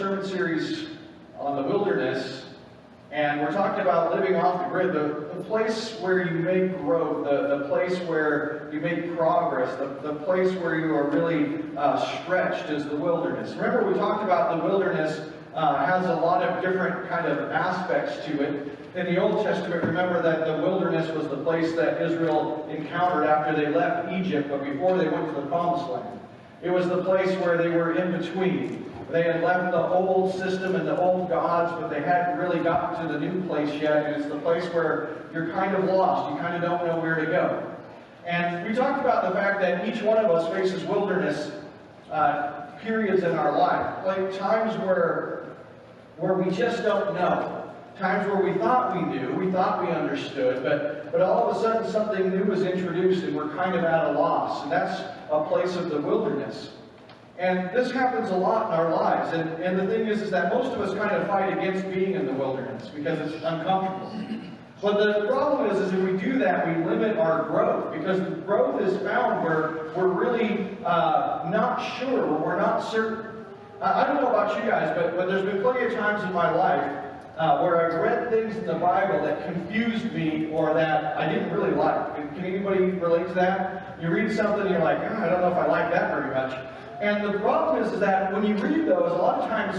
sermon series on the wilderness, and we're talking about living off the grid, the place where you make growth, the place where you make progress, the place where you are really stretched is the wilderness. Remember, we talked about the wilderness has a lot of different kind of aspects to it. In the Old Testament, remember that the wilderness was the place that Israel encountered after they left Egypt, but before they went to the Promised Land. It was the place where they were in between. They had left the old system and the old gods, but they hadn't really gotten to the new place yet. And it's the place where you're kind of lost. You kind of don't know where to go. And we talked about the fact that each one of us faces wilderness periods in our life, like times where we just don't know. Times where we thought we knew, we thought we understood, but all of a sudden something new was introduced and we're kind of at a loss. And that's a place of the wilderness. And this happens a lot in our lives. And the thing is that most of us kind of fight against being in the wilderness because it's uncomfortable. But the problem is if we do that, we limit our growth, because the growth is found where we're really not sure, where we're not certain. I don't know about you guys, but there's been plenty of times in my life where I've read things in the Bible that confused me or that I didn't really like. Can anybody relate to that? You read something and you're like, I don't know if I like that very much. And the problem is that when you read those, a lot of times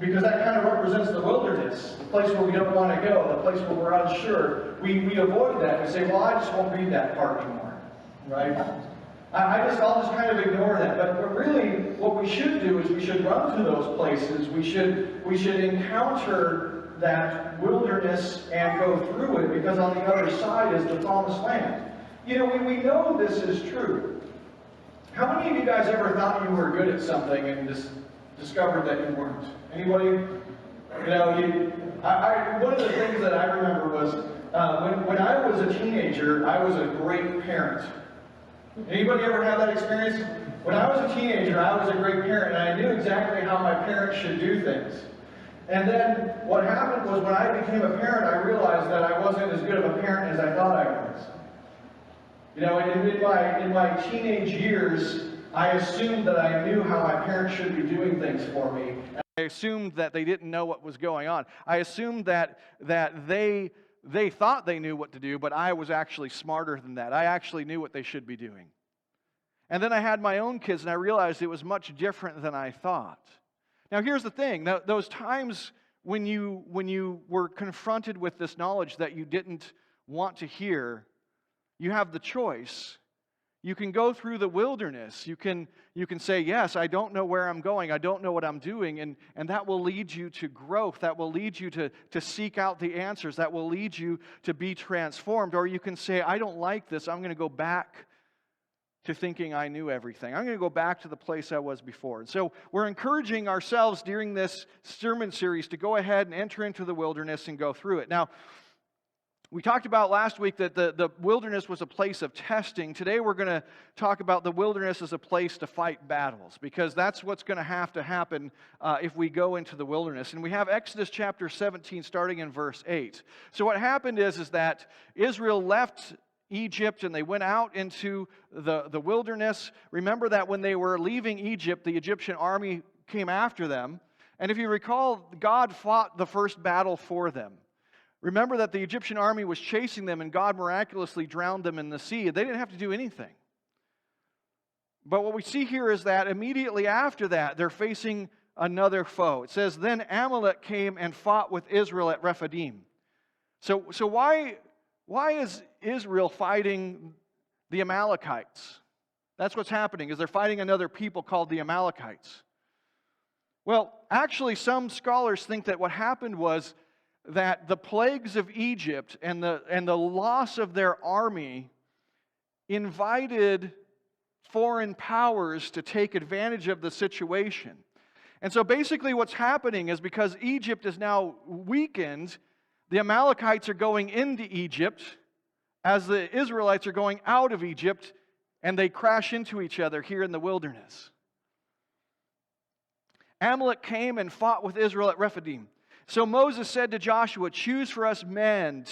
because that kind of represents the wilderness, the place where we don't want to go, the place where we're unsure, we avoid that. We say, well, I just won't read that part anymore, right? I'll just kind of ignore that. But really, what we should do is we should run to those places. We should encounter that wilderness and go through it, because on the other side is the Promised Land. You know, we know this is true. How many of you guys ever thought you were good at something and just discovered that you weren't? Anybody? You know, one of the things that I remember was when I was a teenager, I was a great parent. Anybody ever have that experience? When I was a teenager, I was a great parent, and I knew exactly how my parents should do things. And then what happened was when I became a parent, I realized that I wasn't as good of a parent as I thought I was. You know, in my teenage years, I assumed that I knew how my parents should be doing things for me. I assumed that they didn't know what was going on. I assumed that they thought they knew what to do, but I was actually smarter than that. I actually knew what they should be doing. And then I had my own kids, and I realized it was much different than I thought. Now, here's the thing. Those times when you were confronted with this knowledge that you didn't want to hear, you have the choice. You can go through the wilderness. You can say, yes, I don't know where I'm going. I don't know what I'm doing. And that will lead you to growth. That will lead you to seek out the answers. That will lead you to be transformed. Or you can say, I don't like this. I'm going to go back to thinking I knew everything. I'm going to go back to the place I was before. And so we're encouraging ourselves during this sermon series to go ahead and enter into the wilderness and go through it. Now, we talked about last week that the wilderness was a place of testing. Today we're going to talk about the wilderness as a place to fight battles, because that's what's going to happen if we go into the wilderness. And we have Exodus chapter 17 starting in verse 8. So what happened is that Israel left Egypt and they went out into the wilderness. Remember that when they were leaving Egypt, the Egyptian army came after them. And if you recall, God fought the first battle for them. Remember that the Egyptian army was chasing them and God miraculously drowned them in the sea. They didn't have to do anything. But what we see here is that immediately after that, they're facing another foe. It says, then Amalek came and fought with Israel at Rephidim. So why is Israel fighting the Amalekites? That's what's happening, is they're fighting another people called the Amalekites. Well, actually, some scholars think that what happened was that the plagues of Egypt and the loss of their army invited foreign powers to take advantage of the situation. And so basically what's happening is, because Egypt is now weakened, the Amalekites are going into Egypt as the Israelites are going out of Egypt, and they crash into each other here in the wilderness. Amalek came and fought with Israel at Rephidim. So Moses said to Joshua, choose for us men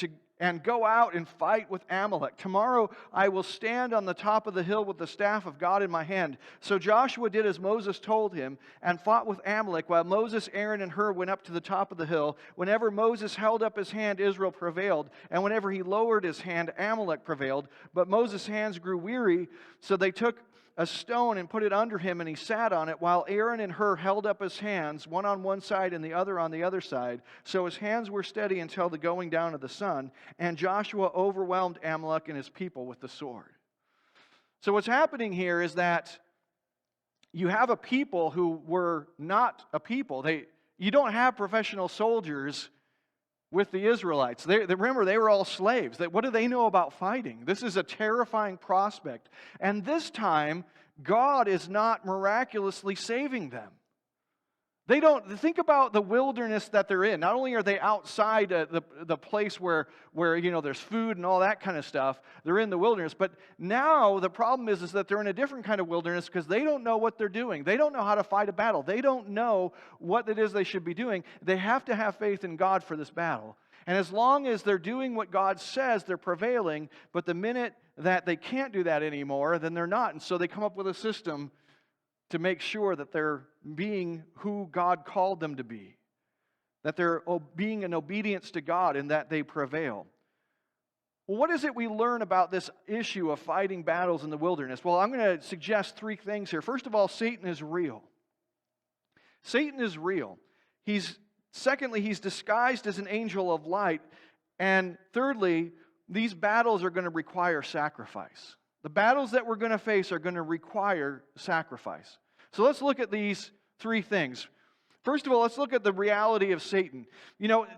and go out and fight with Amalek. Tomorrow I will stand on the top of the hill with the staff of God in my hand." So Joshua did as Moses told him and fought with Amalek, while Moses, Aaron, and Hur went up to the top of the hill. Whenever Moses held up his hand, Israel prevailed, and whenever he lowered his hand, Amalek prevailed. But Moses' hands grew weary, so they took a stone and put it under him, and he sat on it, while Aaron and Hur held up his hands, one on one side and the other on the other side. So his hands were steady until the going down of the sun, and Joshua overwhelmed Amalek and his people with the sword. So what's happening here is that you have a people who were not a people. You don't have professional soldiers with the Israelites. Remember, they were all slaves. What do they know about fighting? This is a terrifying prospect. And this time, God is not miraculously saving them. They don't think about the wilderness that they're in. Not only are they outside the place where there's food and all that kind of stuff, they're in the wilderness. But now the problem is that they're in a different kind of wilderness because they don't know what they're doing. They don't know how to fight a battle. They don't know what it is they should be doing. They have to have faith in God for this battle. And as long as they're doing what God says, they're prevailing. But the minute that they can't do that anymore, then they're not. And so they come up with a system to make sure that they're being who God called them to be, that they're being in obedience to God and that they prevail. Well, what is it we learn about this issue of fighting battles in the wilderness? Well, I'm going to suggest three things here. First of all, Satan is real. Satan is real. Secondly, he's disguised as an angel of light. And thirdly, these battles are going to require sacrifice. The battles that we're going to face are going to require sacrifice. So let's look at these three things. First of all, let's look at the reality of Satan.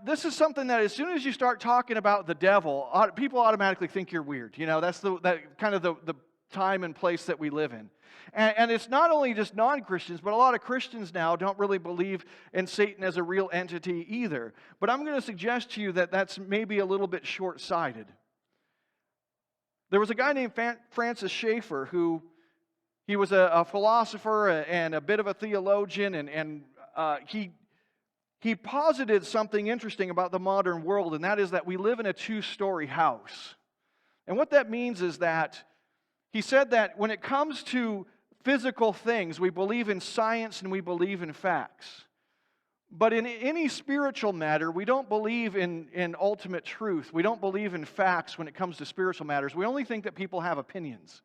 This is something that as soon as you start talking about the devil, people automatically think you're weird. That's that kind of the time and place that we live in. And it's not only just non-Christians, but a lot of Christians now don't really believe in Satan as a real entity either. But I'm going to suggest to you that that's maybe a little bit short-sighted. There was a guy named Francis Schaeffer who he was a philosopher and a bit of a theologian, and he posited something interesting about the modern world, and that is that we live in a two-story house. And what that means is that he said that when it comes to physical things, we believe in science and we believe in facts. But in any spiritual matter, we don't believe in ultimate truth. We don't believe in facts when it comes to spiritual matters. We only think that people have opinions.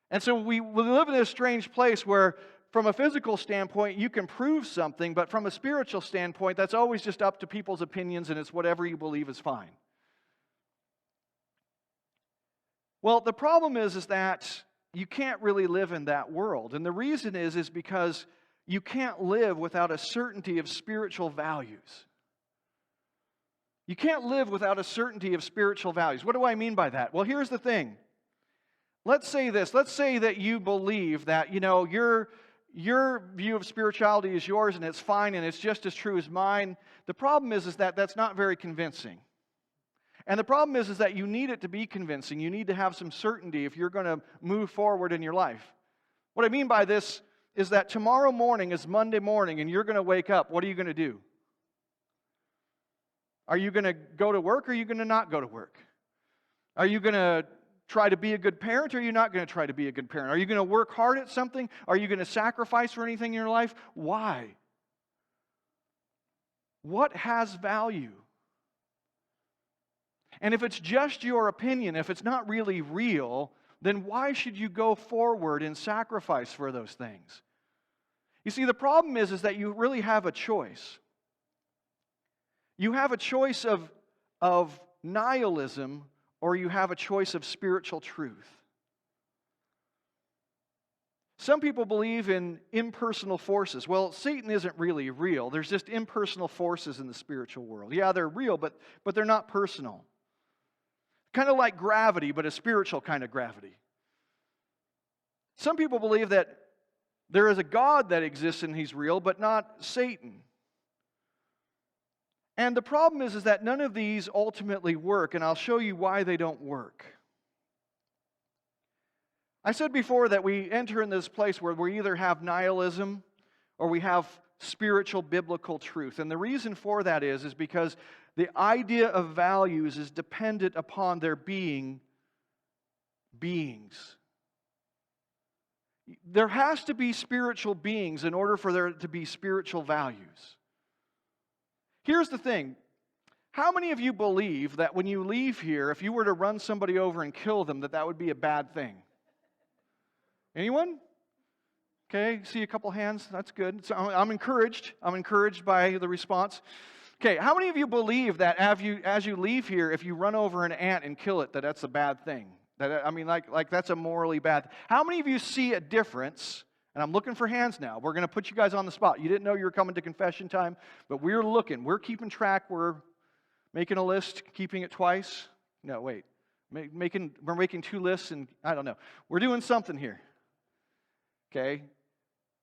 And so we live in this strange place where, from a physical standpoint, you can prove something, but from a spiritual standpoint, that's always just up to people's opinions, and it's whatever you believe is fine. Well, the problem is that you can't really live in that world. And the reason is because you can't live without a certainty of spiritual values. You can't live without a certainty of spiritual values. What do I mean by that? Well, here's the thing. Let's say this. Let's say that you believe that, your view of spirituality is yours and it's fine and it's just as true as mine. The problem is that that's not very convincing. And the problem is that you need it to be convincing. You need to have some certainty if you're going to move forward in your life. What I mean by this is that tomorrow morning is Monday morning and you're going to wake up. What are you going to do? Are you going to go to work or are you going to not go to work? Are you going to try to be a good parent or are you not going to try to be a good parent? Are you going to work hard at something? Are you going to sacrifice for anything in your life? Why? What has value? And if it's just your opinion, if it's not really real, then why should you go forward and sacrifice for those things? You see, the problem is that you really have a choice. You have a choice of nihilism, or you have a choice of spiritual truth. Some people believe in impersonal forces. Well, Satan isn't really real. There's just impersonal forces in the spiritual world. Yeah, they're real, but they're not personal. Kind of like gravity, but a spiritual kind of gravity. Some people believe that there is a God that exists and he's real, but not Satan. And the problem is that none of these ultimately work, and I'll show you why they don't work. I said before that we enter in this place where we either have nihilism or we have spiritual biblical truth. And the reason for that is because the idea of values is dependent upon there being beings. There has to be spiritual beings in order for there to be spiritual values. Here's the thing. How many of you believe that when you leave here, if you were to run somebody over and kill them, that would be a bad thing? Anyone? Okay, see a couple hands. That's good. So I'm encouraged. I'm encouraged by the response. Okay, how many of you believe that as you leave here, if you run over an ant and kill it, that's a bad thing? Like that's a morally bad. How many of you see a difference? And I'm looking for hands now. We're going to put you guys on the spot. You didn't know you were coming to confession time, but we're looking. We're keeping track. We're making a list, keeping it twice. No, wait. We're making 2 lists, and I don't know. We're doing something here. Okay?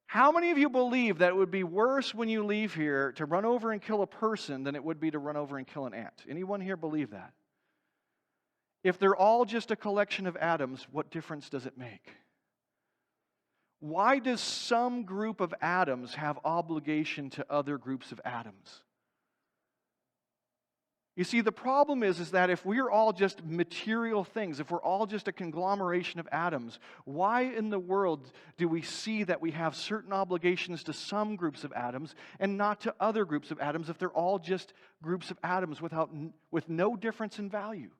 How many of you believe that it would be worse when you leave here to run over and kill a person than it would be to run over and kill an ant? Anyone here believe that? If they're all just a collection of atoms, what difference does it make? Why does some group of atoms have obligation to other groups of atoms? You see, the problem is that if we're all just material things, if we're all just a conglomeration of atoms, why in the world do we see that we have certain obligations to some groups of atoms and not to other groups of atoms if they're all just groups of atoms with no difference in value?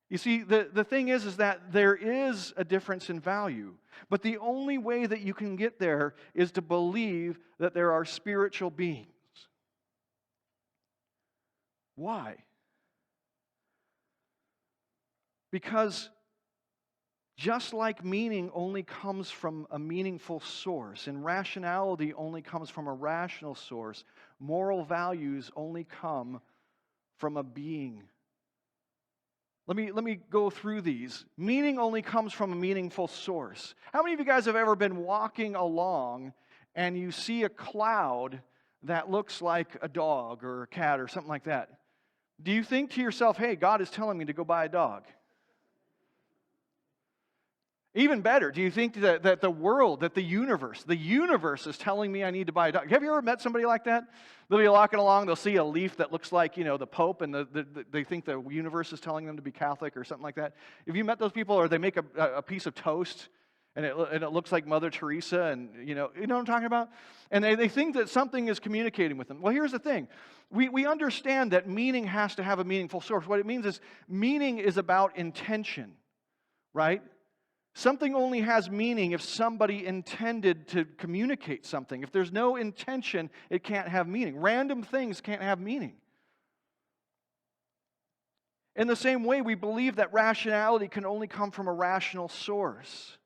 You see, the thing is that there is a difference in value, but the only way that you can get there is to believe that there are spiritual beings. Why? Because just like meaning only comes from a meaningful source, and rationality only comes from a rational source, moral values only come from a being. Let me go through these. Meaning only comes from a meaningful source. How many of you guys have ever been walking along and you see a cloud that looks like a dog or a cat or something like that? Do you think to yourself, hey, God is telling me to go buy a dog? Even better, do you think that the world, that the universe is telling me I need to buy a dog? Have you ever met somebody like that? They'll be walking along, they'll see a leaf that looks like, the Pope, and they think the universe is telling them to be Catholic or something like that. Have you met those people? Or they make a piece of toast, and it looks like Mother Teresa, and you know what I'm talking about? And they think that something is communicating with them. Well, here's the thing. We understand that meaning has to have a meaningful source. What it means is meaning is about intention, right? Something only has meaning if somebody intended to communicate something. If there's no intention, it can't have meaning. Random things can't have meaning. In the same way, we believe that rationality can only come from a rational source.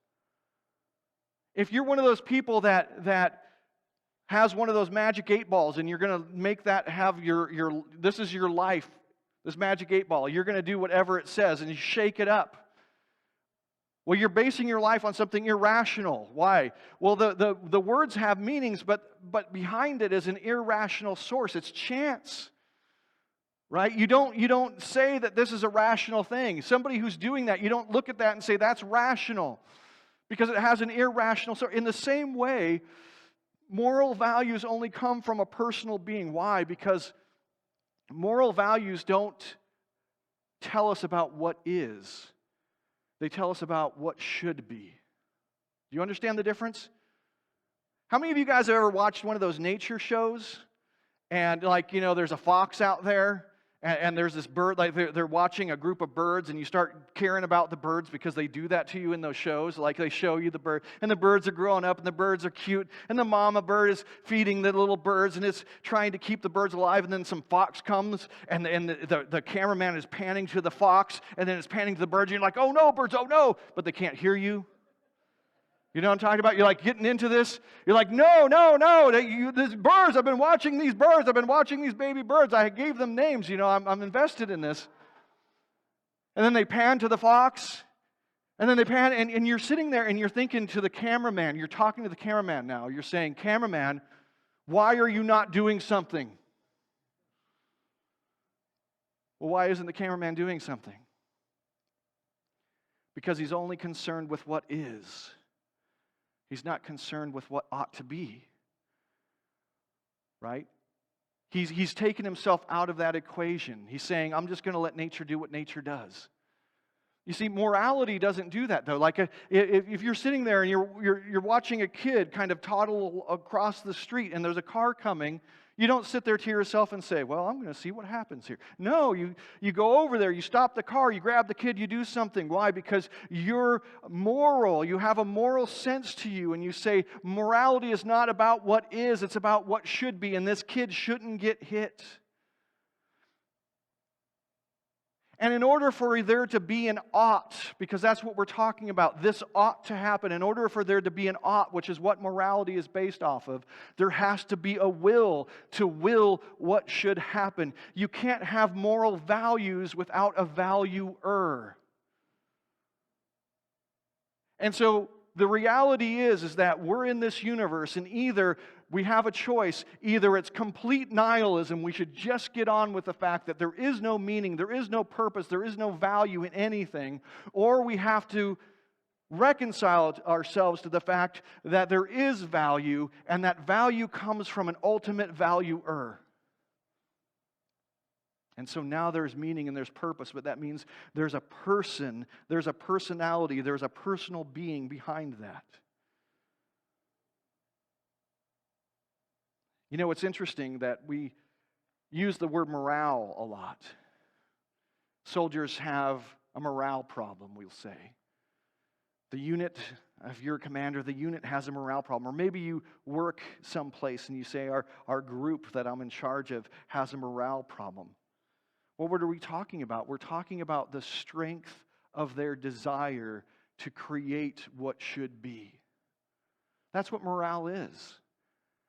If you're one of those people that has one of those magic 8 balls and you're going to make that have this is your life, this magic 8 ball, you're going to do whatever it says and you shake it up. Well, you're basing your life on something irrational. Why? Well, the words have meanings, but behind it is an irrational source. It's chance. Right? You don't say that this is a rational thing. Somebody who's doing that, you don't look at that and say that's rational because it has an irrational source. In the same way, moral values only come from a personal being. Why? Because moral values don't tell us about what is. They tell us about what should be. Do you understand the difference? How many of you guys have ever watched one of those nature shows? And there's a fox out there, and there's this bird, like they're watching a group of birds, and you start caring about the birds because they do that to you in those shows. Like they show you the bird, and the birds are growing up, and the birds are cute, and the mama bird is feeding the little birds, and it's trying to keep the birds alive, and then some fox comes, and the cameraman is panning to the fox, and then it's panning to the birds, and you're like, oh no, birds, oh no, but they can't hear you. You know what I'm talking about? You're like getting into this. You're like, no. These birds, I've been watching these birds. I've been watching these baby birds. I gave them names. I'm invested in this. And then they pan to the fox. And then they pan, and you're sitting there and you're thinking to the cameraman. You're talking to the cameraman now. You're saying, cameraman, why are you not doing something? Well, why isn't the cameraman doing something? Because he's only concerned with what is. He's not concerned with what ought to be. Right? He's taken himself out of that equation. He's saying, I'm just going to let nature do what nature does. You see, morality doesn't do that, though. Like, if you're sitting there and you're watching a kid kind of toddle across the street and there's a car coming, you don't sit there to yourself and say, well, I'm going to see what happens here. No, you go over there, you stop the car, you grab the kid, you do something. Why? Because you're moral. You have a moral sense to you, and you say, morality is not about what is, it's about what should be, and this kid shouldn't get hit. And in order for there to be an ought, because that's what we're talking about, this ought to happen, in order for there to be an ought, which is what morality is based off of, there has to be a will to will what should happen. You can't have moral values without a valuer. And so the reality is that we're in this universe, and either we have a choice. Either it's complete nihilism, we should just get on with the fact that there is no meaning, there is no purpose, there is no value in anything, or we have to reconcile ourselves to the fact that there is value, and that value comes from an ultimate valuer. And so now there's meaning and there's purpose, but that means there's a person, there's a personality, there's a personal being behind that. You know, it's interesting that we use the word morale a lot. Soldiers have a morale problem, we'll say. The unit, if you're a commander, the unit has a morale problem. Or maybe you work someplace and you say, our group that I'm in charge of has a morale problem. Well, what are we talking about? We're talking about the strength of their desire to create what should be. That's what morale is.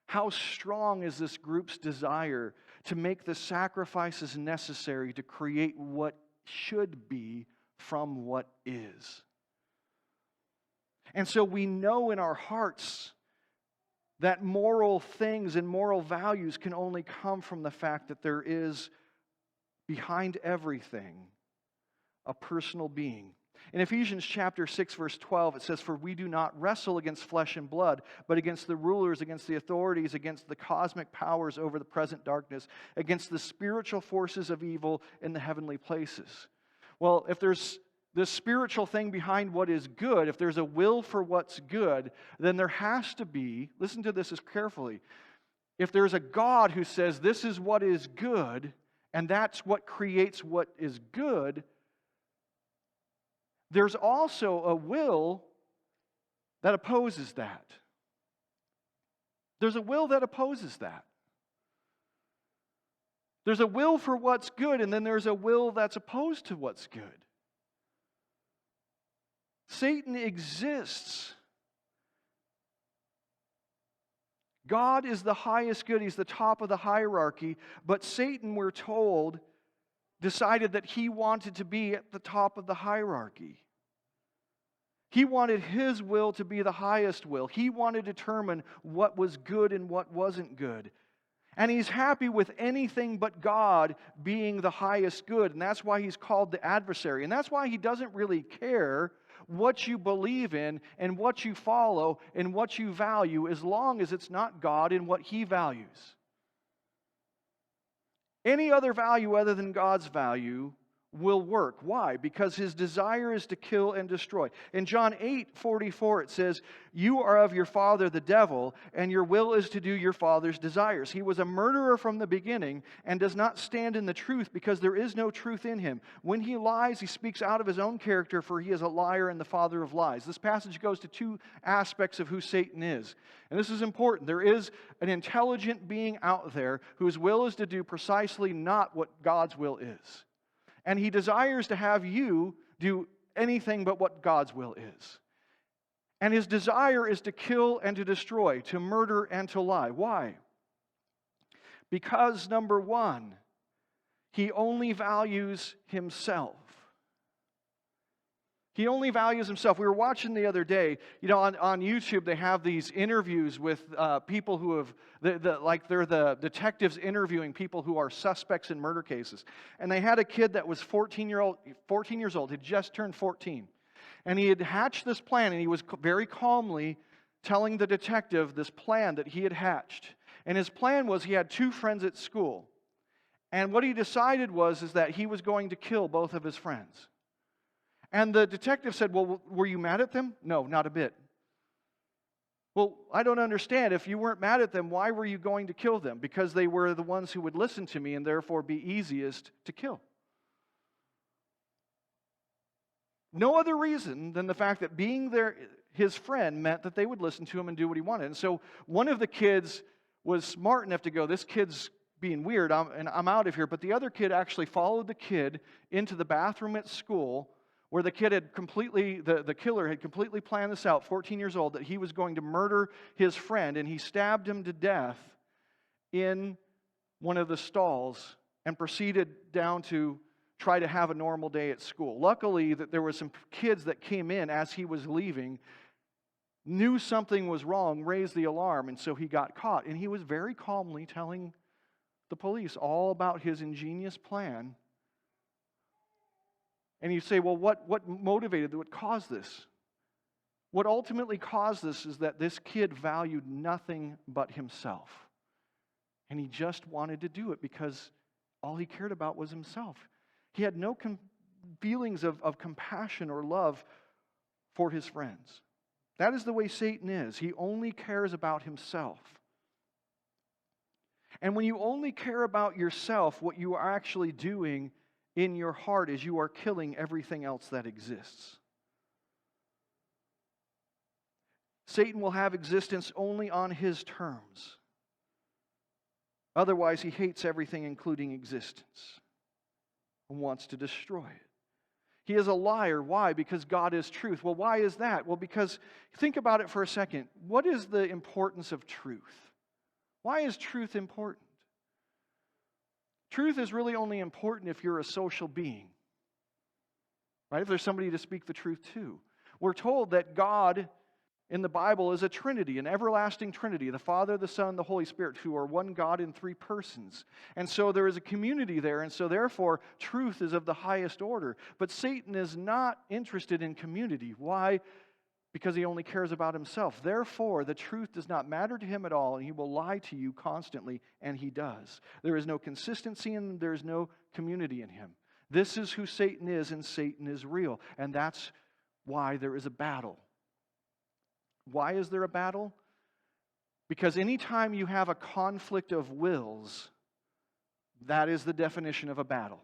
How strong is this group's desire to make the sacrifices necessary to create what should be from what is? And so we know in our hearts that moral things and moral values can only come from the fact that there is behind everything a personal being. In Ephesians chapter 6, verse 12, it says, "For we do not wrestle against flesh and blood, but against the rulers, against the authorities, against the cosmic powers over the present darkness, against the spiritual forces of evil in the heavenly places." Well, if there's this spiritual thing behind what is good, if there's a will for what's good, then there has to be, listen to this as carefully, if there's a God who says this is what is good, and that's what creates what is good, there's also a will that opposes that. There's a will that opposes that. There's a will for what's good, and then there's a will that's opposed to what's good. Satan exists. God is the highest good. He's the top of the hierarchy. But Satan, we're told, decided that he wanted to be at the top of the hierarchy. He wanted his will to be the highest will. He wanted to determine what was good and what wasn't good. And he's happy with anything but God being the highest good. And that's why he's called the adversary. And that's why he doesn't really care what you believe in and what you follow and what you value, as long as it's not God and what he values. Any other value other than God's value will work. Why? Because his desire is to kill and destroy. In John 8:44 it says, "You are of your father the devil, and your will is to do your father's desires. He was a murderer from the beginning and does not stand in the truth, because there is no truth in him. When he lies, he speaks out of his own character, for he is a liar and the father of lies." This passage goes to two aspects of who Satan is. And this is important. There is an intelligent being out there whose will is to do precisely not what God's will is. And he desires to have you do anything but what God's will is. And his desire is to kill and to destroy, to murder and to lie. Why? Because, number one, he only values himself. He only values himself. We were watching the other day, on YouTube they have these interviews with people who have, like they're the detectives interviewing people who are suspects in murder cases. And they had a kid that was 14 years old, had just turned 14. And he had hatched this plan, and he was very calmly telling the detective this plan that he had hatched. And his plan was he had two friends at school. And what he decided is that he was going to kill both of his friends. And the detective said, well, were you mad at them? No, not a bit. Well, I don't understand. If you weren't mad at them, why were you going to kill them? Because they were the ones who would listen to me and therefore be easiest to kill. No other reason than the fact that being his friend meant that they would listen to him and do what he wanted. And so one of the kids was smart enough to go, this kid's being weird, I'm out of here. But the other kid actually followed the kid into the bathroom at school, where the kid had the killer had completely planned this out, 14 years old, that he was going to murder his friend, and he stabbed him to death in one of the stalls and proceeded down to try to have a normal day at school. Luckily, that there were some kids that came in as he was leaving, knew something was wrong, raised the alarm, and so he got caught. And he was very calmly telling the police all about his ingenious plan. And you say, well, what motivated, what caused this? What ultimately caused this is that this kid valued nothing but himself. And he just wanted to do it because all he cared about was himself. He had no feelings of compassion or love for his friends. That is the way Satan is. He only cares about himself. And when you only care about yourself, what you are actually doing in your heart is you are killing everything else that exists. Satan will have existence only on his terms. Otherwise, he hates everything, including existence, and wants to destroy it. He is a liar. Why? Because God is truth. Well, why is that? Well, because, think about it for a second. What is the importance of truth? Why is truth important? Truth is really only important if you're a social being, right? If there's somebody to speak the truth to. We're told that God in the Bible is a Trinity, an everlasting Trinity, the Father, the Son, the Holy Spirit, who are one God in three persons. And so there is a community there, and so therefore truth is of the highest order. But Satan is not interested in community. Why? Because he only cares about himself. Therefore, the truth does not matter to him at all, and he will lie to you constantly, and he does. There is no consistency and there is no community in him. This is who Satan is, and Satan is real. And that's why there is a battle. Why is there a battle? Because anytime you have a conflict of wills, that is the definition of a battle.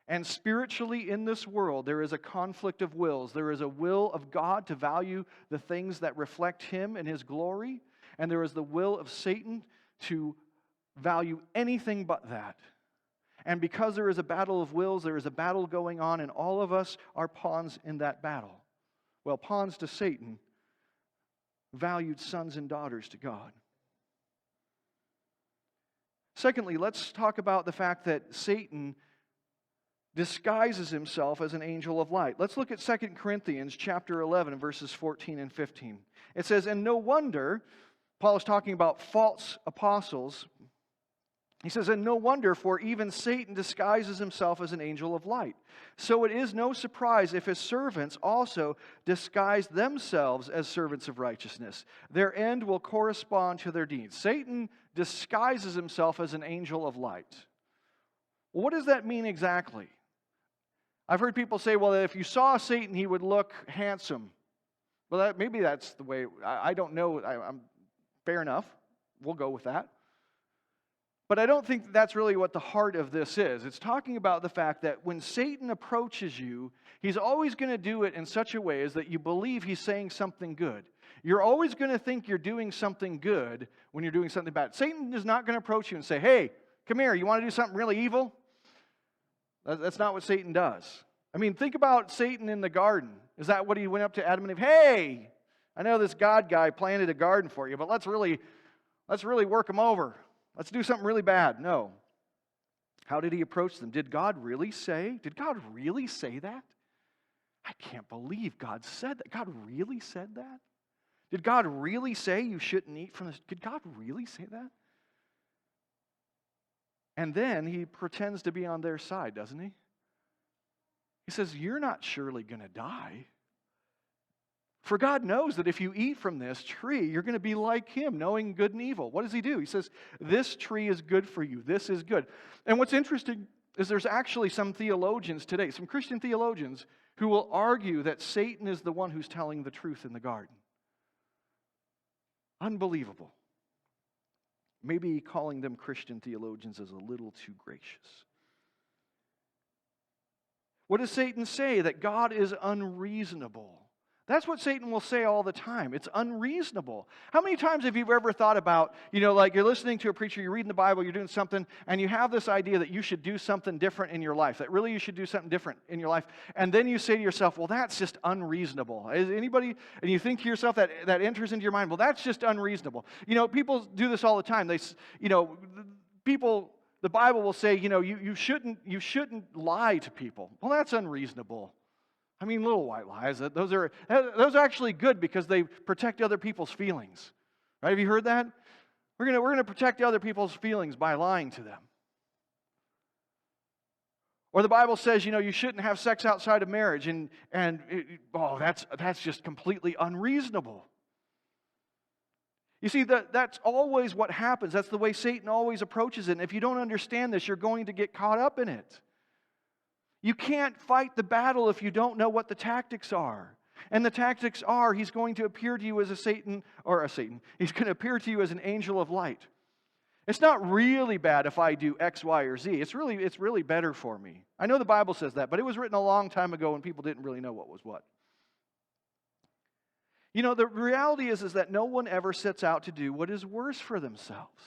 And spiritually in this world, there is a conflict of wills. There is a will of God to value the things that reflect Him and His glory, and there is the will of Satan to value anything but that. And because there is a battle of wills, there is a battle going on, and all of us are pawns in that battle. Well, pawns to Satan, valued sons and daughters to God. Secondly, let's talk about the fact that Satan disguises himself as an angel of light. Let's look at 2 Corinthians chapter 11, verses 14 and 15. It says, and no wonder, Paul is talking about false apostles. He says, and no wonder, for even Satan disguises himself as an angel of light. So it is no surprise if his servants also disguise themselves as servants of righteousness. Their end will correspond to their deeds. Satan disguises himself as an angel of light. What does that mean exactly? I've heard people say, well, if you saw Satan, he would look handsome. Well, maybe that's the way. I don't know. I'm fair enough. We'll go with that. But I don't think that's really what the heart of this is. It's talking about the fact that when Satan approaches you, he's always going to do it in such a way as that you believe he's saying something good. You're always going to think you're doing something good when you're doing something bad. Satan is not going to approach you and say, hey, come here, you want to do something really evil? That's not what Satan does. I mean, think about Satan in the garden. Is that what he went up to Adam and Eve? Hey, I know this God guy planted a garden for you, but let's really work him over. Let's do something really bad. No. How did he approach them? Did God really say that? I can't believe God said that. God really said that? Did God really say you shouldn't eat from this? Did God really say that? And then he pretends to be on their side, doesn't he? He says, you're not surely going to die. For God knows that if you eat from this tree, you're going to be like him, knowing good and evil. What does he do? He says, this tree is good for you. This is good. And what's interesting is there's actually some theologians today, some Christian theologians, who will argue that Satan is the one who's telling the truth in the garden. Unbelievable. Maybe calling them Christian theologians is a little too gracious. What does Satan say? That God is unreasonable. That's what Satan will say all the time. It's unreasonable. How many times have you ever thought about, like you're listening to a preacher, you're reading the Bible, you're doing something, and you have this idea that you should do something different in your life, that really you should do something different in your life, and then you say to yourself, well, that's just unreasonable. Is anybody, and you think to yourself that enters into your mind, well, that's just unreasonable. People do this all the time. People, the Bible will say, you shouldn't lie to people. Well, that's unreasonable. I mean, little white lies. Those are actually good because they protect other people's feelings. Right? Have you heard that? We're gonna protect other people's feelings by lying to them. Or the Bible says, you shouldn't have sex outside of marriage, that's just completely unreasonable. You see, that's always what happens. That's the way Satan always approaches it. And if you don't understand this, you're going to get caught up in it. You can't fight the battle if you don't know what the tactics are. And the tactics are, he's going to appear to you as a Satan. He's going to appear to you as an angel of light. It's not really bad if I do X, Y, or Z. It's really better for me. I know the Bible says that, but it was written a long time ago when people didn't really know what was what. The reality is that no one ever sets out to do what is worse for themselves.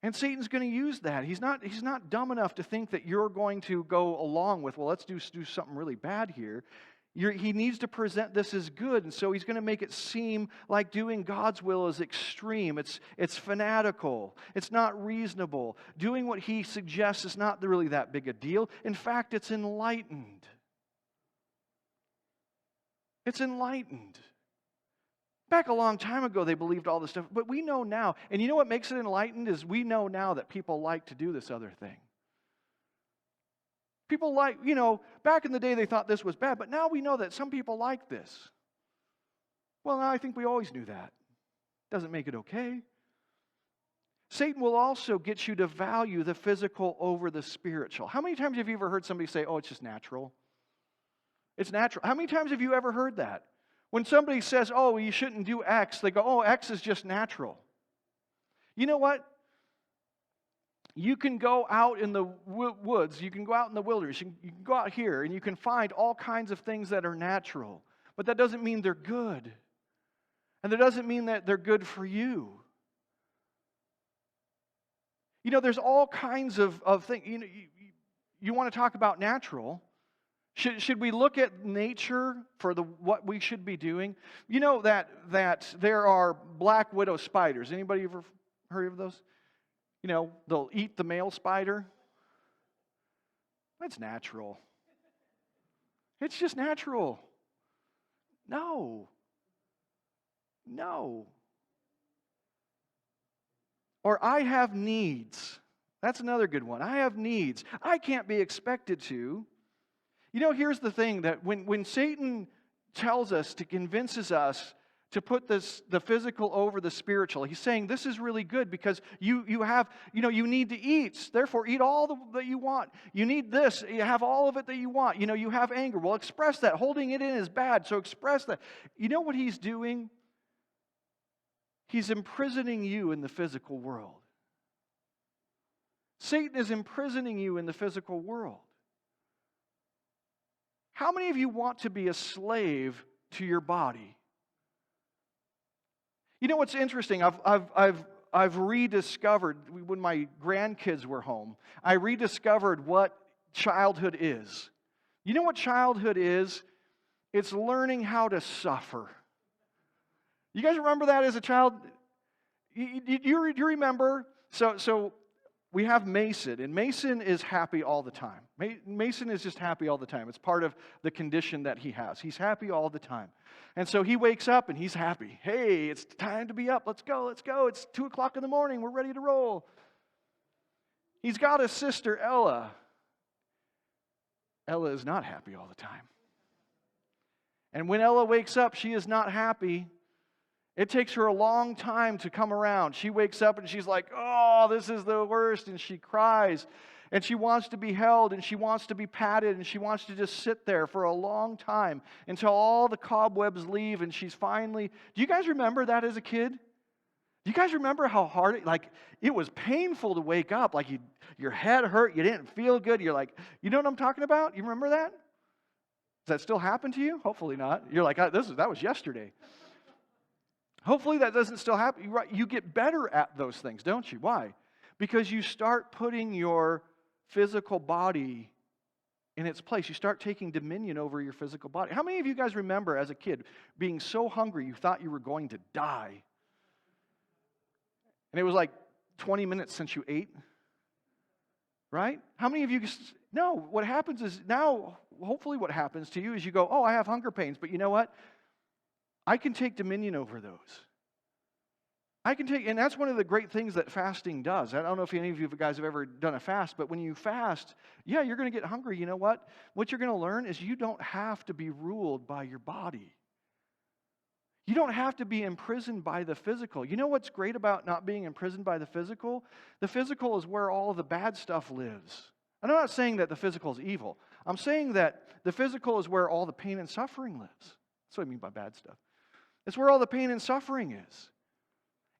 And Satan's going to use that. He's not dumb enough to think that you're going to go along with, well, let's do something really bad here. He needs to present this as good, and so he's going to make it seem like doing God's will is extreme. It's fanatical. It's not reasonable. Doing what he suggests is not really that big a deal. In fact, it's enlightened. It's enlightened. Back a long time ago, they believed all this stuff, but we know now. And you know what makes it enlightened is we know now that people like to do this other thing. People like, back in the day they thought this was bad, but now we know that some people like this. Well, I think we always knew that. Doesn't make it okay. Satan will also get you to value the physical over the spiritual. How many times have you ever heard somebody say, oh, it's just natural? It's natural. How many times have you ever heard that? When somebody says, oh, you shouldn't do X, they go, oh, X is just natural. You know what? You can go out in the woods, you can go out in the wilderness, you can go out here, and you can find all kinds of things that are natural. But that doesn't mean they're good. And that doesn't mean that they're good for you. There's all kinds of things. You want to talk about natural. Should we look at nature for what we should be doing? You know that there are black widow spiders. Anybody ever heard of those? They'll eat the male spider. That's natural. It's just natural. No. Or I have needs. That's another good one. I have needs. I can't be expected to. Here's the thing, that when Satan convinces us to put the physical over the spiritual, he's saying this is really good because you need to eat, therefore eat all that you want. You need this, you have all of it that you want. You have anger. Well, express that. Holding it in is bad, so express that. You know what he's doing? He's imprisoning you in the physical world. Satan is imprisoning you in the physical world. How many of you want to be a slave to your body? You know what's interesting? I've rediscovered, when my grandkids were home, I rediscovered what childhood is. You know what childhood is? It's learning how to suffer. You guys remember that as a child? You remember? So we have Mason, and Mason is happy all the time. Mason is just happy all the time. It's part of the condition that he has. He's happy all the time. And so he wakes up and he's happy. Hey, it's time to be up. Let's go. It's 2 o'clock in the morning. We're ready to roll. He's got a sister, Ella. Ella is not happy all the time. And when Ella wakes up, she is not happy. It takes her a long time to come around. She wakes up and she's like, oh, this is the worst. And she cries. And she wants to be held and she wants to be patted and she wants to just sit there for a long time until all the cobwebs leave and she's finally. Do you guys remember that as a kid? Do you guys remember how hard it was painful to wake up? Like your head hurt, you didn't feel good. You're like, you know what I'm talking about? You remember that? Does that still happen to you? Hopefully not. You're like, that was yesterday. Hopefully that doesn't still happen. You get better at those things, don't you? Why? Because you start putting your physical body in its place. You start taking dominion over your physical body. How many of you guys remember as a kid being so hungry you thought you were going to die? And it was like 20 minutes since you ate? Right? How many of you... No, what happens is now, hopefully what happens to you is you go, oh, I have hunger pains, but you know what? I can take dominion over those. And that's one of the great things that fasting does. I don't know if any of you guys have ever done a fast, but when you fast, yeah, you're going to get hungry. You know what? What you're going to learn is you don't have to be ruled by your body. You don't have to be imprisoned by the physical. You know what's great about not being imprisoned by the physical? The physical is where all of the bad stuff lives. And I'm not saying that the physical is evil. I'm saying that the physical is where all the pain and suffering lives. That's what I mean by bad stuff. It's where all the pain and suffering is.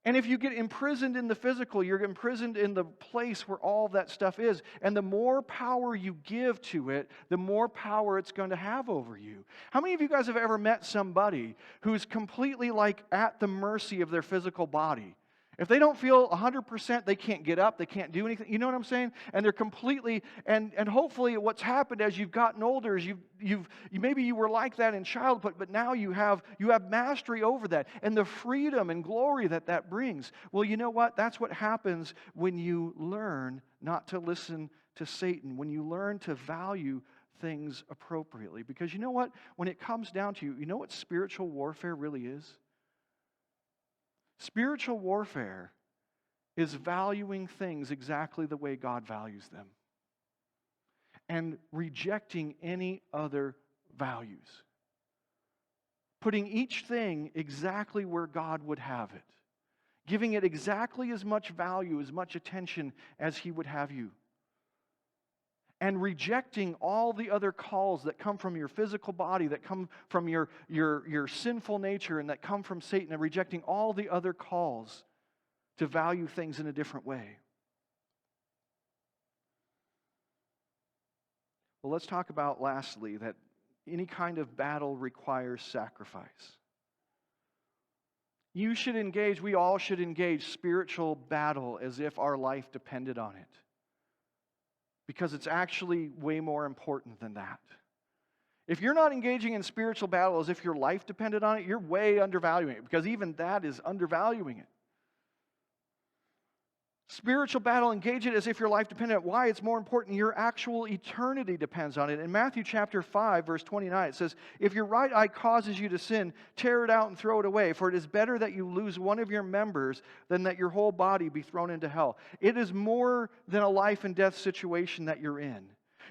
And if you get imprisoned in the physical, you're imprisoned in the place where all that stuff is. And the more power you give to it, the more power it's going to have over you. How many of you guys have ever met somebody who's completely like at the mercy of their physical body? If they don't feel 100%, they can't get up, they can't do anything. You know what I'm saying? And they're completely, and hopefully what's happened as you've gotten older is maybe you were like that in childhood, but now you have mastery over that and the freedom and glory that brings. Well, you know what? That's what happens when you learn not to listen to Satan, when you learn to value things appropriately. Because you know what? When it comes down to you know what spiritual warfare really is? Spiritual warfare is valuing things exactly the way God values them and rejecting any other values. Putting each thing exactly where God would have it. Giving it exactly as much value, as much attention as He would have you. And rejecting all the other calls that come from your physical body, that come from your sinful nature, and that come from Satan, and rejecting all the other calls to value things in a different way. Well, let's talk about, lastly, that any kind of battle requires sacrifice. We all should engage spiritual battle as if our life depended on it. Because it's actually way more important than that. If you're not engaging in spiritual battle as if your life depended on it, you're way undervaluing it, because even that is undervaluing it. Spiritual battle, engage it as if your life depended on it. Why? It's more important. Your actual eternity depends on it. In Matthew chapter 5, verse 29, it says, if your right eye causes you to sin, tear it out and throw it away, for it is better that you lose one of your members than that your whole body be thrown into hell. It is more than a life and death situation that you're in.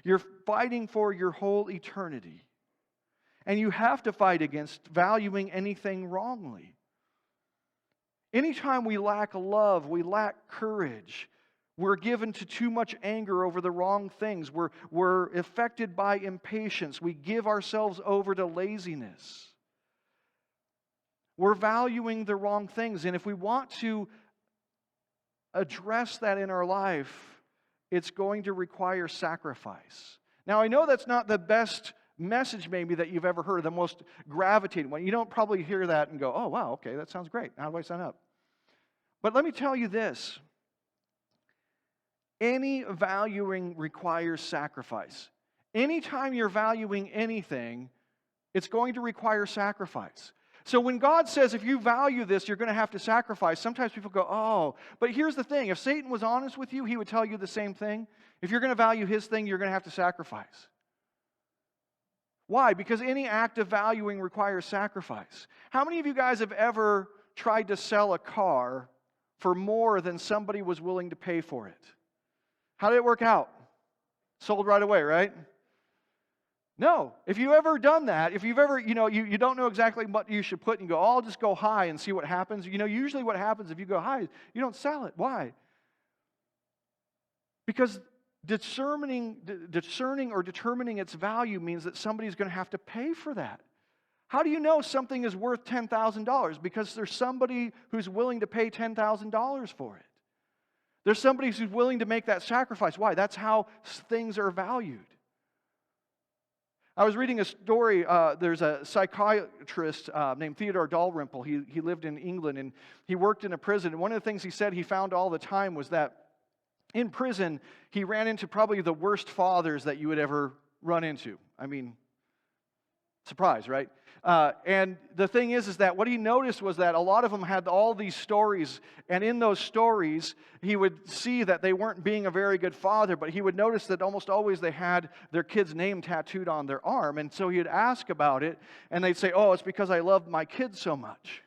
You're fighting for your whole eternity. And you have to fight against valuing anything wrongly. Anytime we lack love, we lack courage, we're given to too much anger over the wrong things, we're affected by impatience, we give ourselves over to laziness. We're valuing the wrong things, and if we want to address that in our life, it's going to require sacrifice. Now, I know that's not the best message maybe that you've ever heard, the most gravitating one. You don't probably hear that and go, oh, wow, okay, that sounds great. How do I sign up? But let me tell you this. Any valuing requires sacrifice. Anytime you're valuing anything, it's going to require sacrifice. So when God says, if you value this, you're going to have to sacrifice, sometimes people go, oh, but here's the thing. If Satan was honest with you, he would tell you the same thing. If you're going to value his thing, you're going to have to sacrifice. Why? Because any act of valuing requires sacrifice. How many of you guys have ever tried to sell a car for more than somebody was willing to pay for it? How did it work out? Sold right away, right? No. If you've ever done that, if you've ever, you don't know exactly what you should put and you go, oh, I'll just go high and see what happens. Usually what happens if you go high, you don't sell it. Why? Because discerning or determining its value means that somebody's going to have to pay for that. How do you know something is worth $10,000? Because there's somebody who's willing to pay $10,000 for it. There's somebody who's willing to make that sacrifice. Why? That's how things are valued. I was reading a story. There's a psychiatrist named Theodore Dalrymple. He lived in England, and he worked in a prison. And one of the things he said he found all the time was that in prison, he ran into probably the worst fathers that you would ever run into. I mean, surprise, right? And the thing is that what he noticed was that a lot of them had all these stories, and in those stories, he would see that they weren't being a very good father, but he would notice that almost always they had their kid's name tattooed on their arm, and so he'd ask about it, and they'd say, oh, it's because I love my kid so much.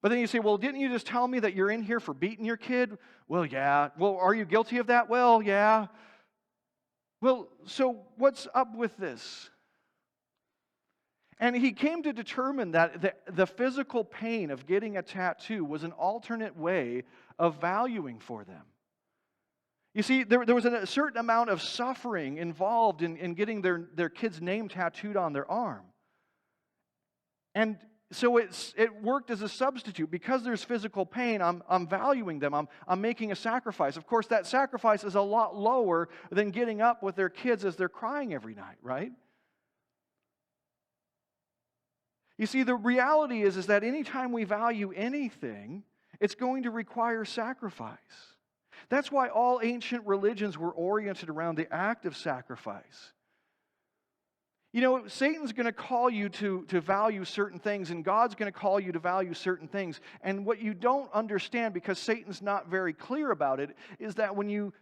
But then you say, well, didn't you just tell me that you're in here for beating your kid? Well, yeah. Well, are you guilty of that? Well, yeah. Well, so what's up with this? And he came to determine that the physical pain of getting a tattoo was an alternate way of valuing for them. You see, there was a certain amount of suffering involved in getting their kid's name tattooed on their arm. And so it worked as a substitute. Because there's physical pain, I'm valuing them. I'm making a sacrifice. Of course, that sacrifice is a lot lower than getting up with their kids as they're crying every night, right? You see, the reality is that anytime we value anything, it's going to require sacrifice. That's why all ancient religions were oriented around the act of sacrifice. Satan's going to call you to value certain things, and God's going to call you to value certain things. And what you don't understand, because Satan's not very clear about it, is that when you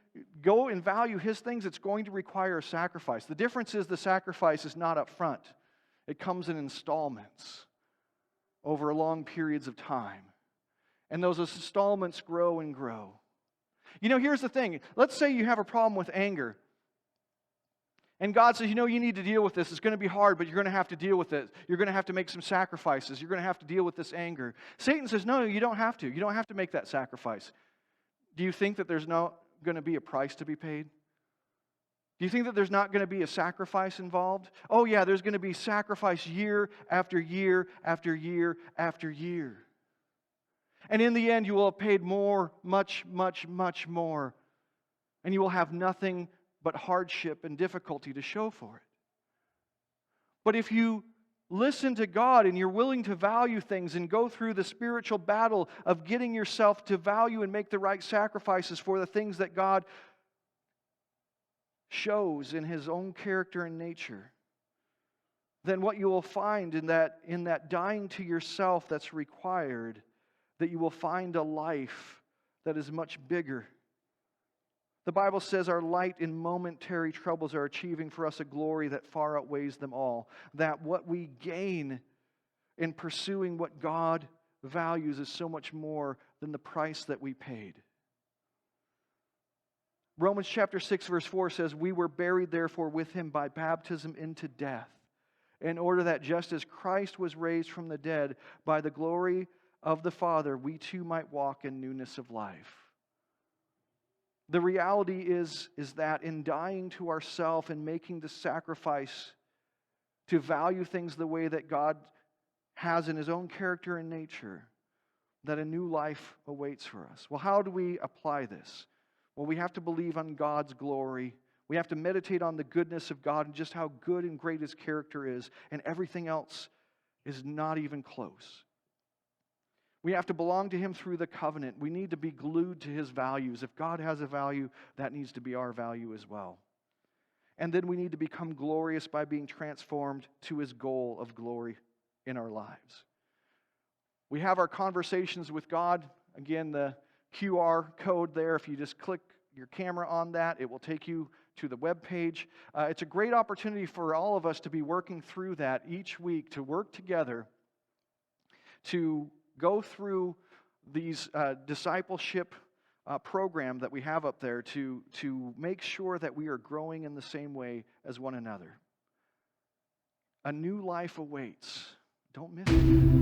go and value his things, it's going to require a sacrifice. The difference is the sacrifice is not up front. It comes in installments over long periods of time. And those installments grow and grow. Here's the thing. Let's say you have a problem with anger. And God says, you need to deal with this. It's going to be hard, but you're going to have to deal with it. You're going to have to make some sacrifices. You're going to have to deal with this anger. Satan says, no, you don't have to. You don't have to make that sacrifice. Do you think that there's not going to be a price to be paid? Do you think that there's not going to be a sacrifice involved? Oh yeah, there's going to be sacrifice year after year after year after year. And in the end, you will have paid more, much, much, much more. And you will have nothing but hardship and difficulty to show for it. But if you listen to God and you're willing to value things and go through the spiritual battle of getting yourself to value and make the right sacrifices for the things that God shows in His own character and nature, then what you will find in that dying to yourself that's required, that you will find a life that is much bigger. The Bible says our light and momentary troubles are achieving for us a glory that far outweighs them all. That what we gain in pursuing what God values is so much more than the price that we paid. Romans chapter 6 verse 4 says, we were buried therefore with Him by baptism into death, in order that just as Christ was raised from the dead by the glory of the Father, we too might walk in newness of life. The reality is that in dying to ourselves and making the sacrifice to value things the way that God has in His own character and nature, that a new life awaits for us. Well, how do we apply this? Well, we have to believe on God's glory. We have to meditate on the goodness of God and just how good and great His character is, and everything else is not even close. We have to belong to Him through the covenant. We need to be glued to His values. If God has a value, that needs to be our value as well. And then we need to become glorious by being transformed to His goal of glory in our lives. We have our conversations with God. Again, the QR code there, if you just click your camera on that, it will take you to the web page. It's a great opportunity for all of us to be working through that each week, to work together to go through these discipleship program that we have up there to make sure that we are growing in the same way as one another. A new life awaits. Don't miss it.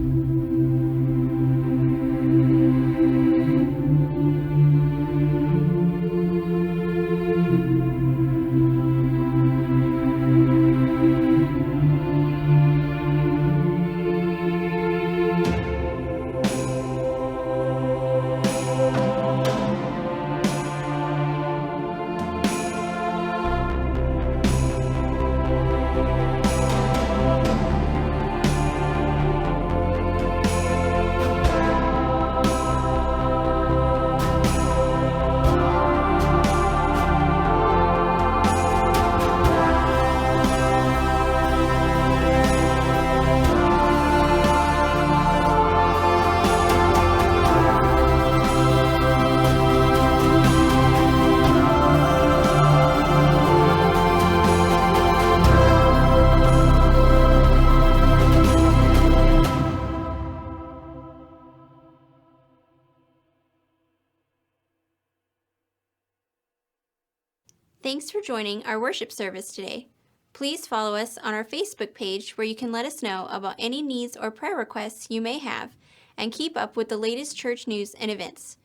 Thanks for joining our worship service today. Please follow us on our Facebook page where you can let us know about any needs or prayer requests you may have and keep up with the latest church news and events.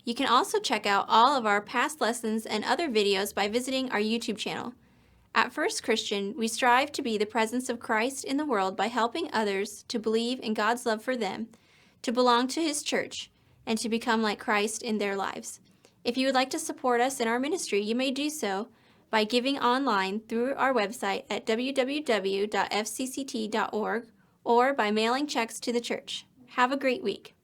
You can also check out all of our past lessons and other videos by visiting our YouTube channel. At First Christian, we strive to be the presence of Christ in the world by helping others to believe in God's love for them, to belong to His church, and to become like Christ in their lives. If you would like to support us in our ministry, you may do so by giving online through our website at www.fcct.org or by mailing checks to the church. Have a great week.